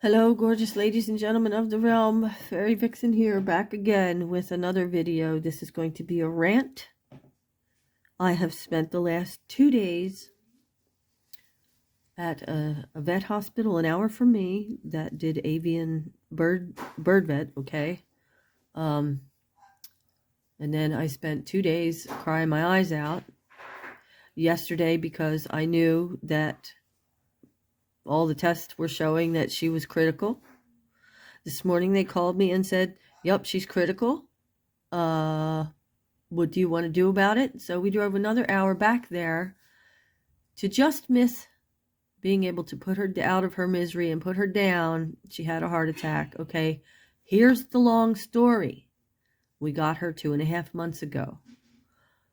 Hello, gorgeous ladies and gentlemen of the realm. Fairy Vixen here, back again with another video. This is going to be a rant. I have spent the last 2 days at a vet hospital an hour from me that did avian bird vet, okay? And then I spent 2 days crying my eyes out yesterday because I knew that all the tests were showing that she was critical. This morning they called me and said, yep, she's critical. What do you want to do about it? So we drove another hour back there to just miss being able to put her out of her misery and put her down. She had a heart attack. Okay, here's the long story. We got her 2.5 months ago.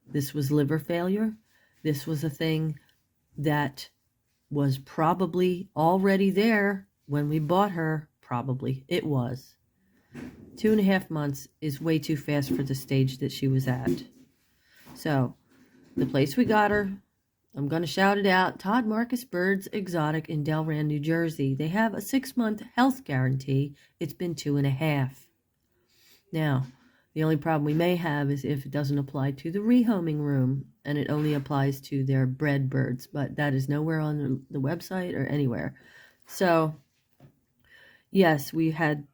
This was liver failure. This was a thing that was probably already there when we bought her. Probably it was. 2.5 months is way too fast for the stage that she was at. So the place we got her, I'm going to shout it out, Todd Marcus Birds Exotic in Delran, New Jersey. They have a 6-month health guarantee. It's been 2.5. Now, the only problem we may have is if it doesn't apply to the rehoming room and it only applies to their bred birds, but that is nowhere on the website or anywhere. So, yes, we had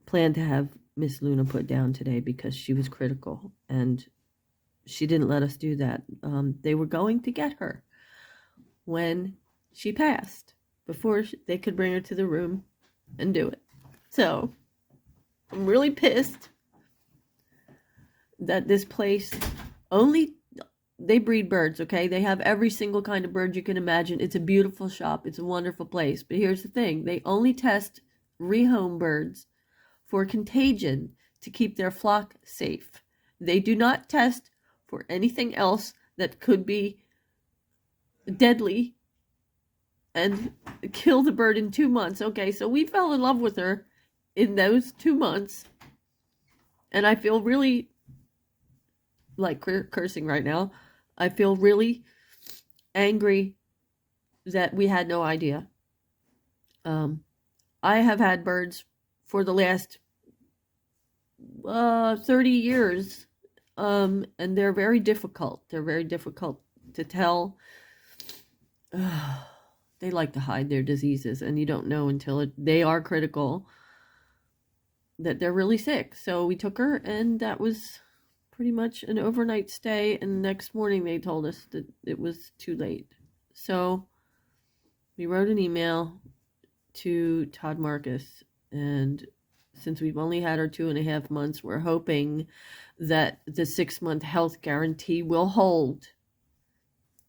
planned to have Miss Luna put down today because she was critical, and she didn't let us do that. They were going to get her when she passed before they could bring her to the room and do it. So, I'm really pissed that this place they breed birds, okay? They have every single kind of bird you can imagine. It's a beautiful shop. It's a wonderful place. But here's the thing. They only test rehome birds for contagion to keep their flock safe. They do not test for anything else that could be deadly and kill the bird in 2 months. Okay, so we fell in love with her in those 2 months. And I feel really like cursing right now. I feel really angry that we had no idea. I have had birds for the last 30 years, and they're very difficult. They're very difficult to tell. They like to hide their diseases, and you don't know until they are critical that they're really sick. So we took her, and that was pretty much an overnight stay, and the next morning they told us that it was too late. So we wrote an email to Todd Marcus, and since we've only had her 2.5 months, we're hoping that the 6-month health guarantee will hold.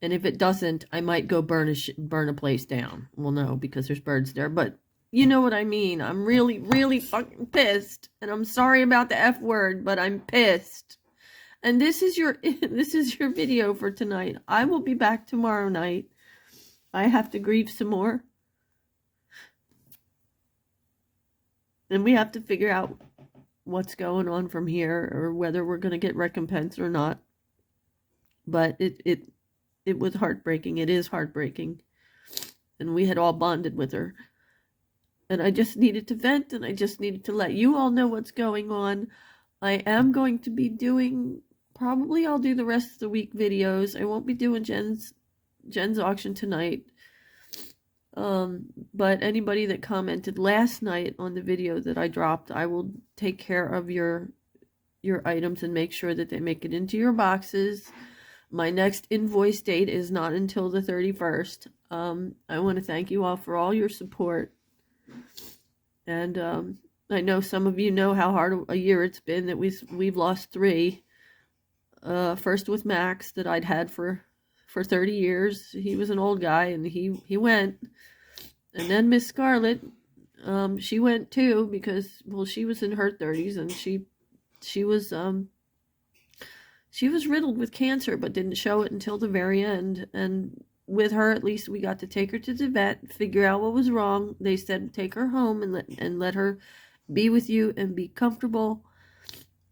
And if it doesn't, I might go burn a place down. Well, no, because there's birds there, but you know what I mean. I'm really, really fucking pissed, and I'm sorry about the F word, but I'm pissed. And this is your video for tonight. I will be back tomorrow night. I have to grieve some more. And we have to figure out what's going on from here, or whether we're going to get recompense or not. But it was heartbreaking. It is heartbreaking. And we had all bonded with her. And I just needed to vent, and I just needed to let you all know what's going on. I am going to be doing, probably I'll do the rest of the week videos. I won't be doing Jen's auction tonight. But anybody that commented last night on the video that I dropped, I will take care of your items and make sure that they make it into your boxes. My next invoice date is not until the 31st. I want to thank you all for all your support. And I know some of you know how hard a year it's been, that we've lost 3. First with Max, that I'd had for 30 years. He was an old guy, and he went. And then Miss Scarlett, she went too, because, well, she was in her 30s, and she was riddled with cancer, but didn't show it until the very end. And with her, at least we got to take her to the vet, figure out what was wrong. They said take her home and let her be with you and be comfortable,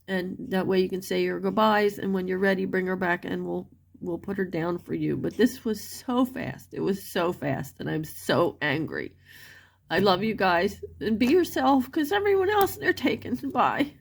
and that way you can say your goodbyes, and when you're ready, bring her back, and we'll put her down for you. But this was so fast. It was so fast, and I'm so angry. I love you guys. And be yourself, because everyone else, they're taken. Bye.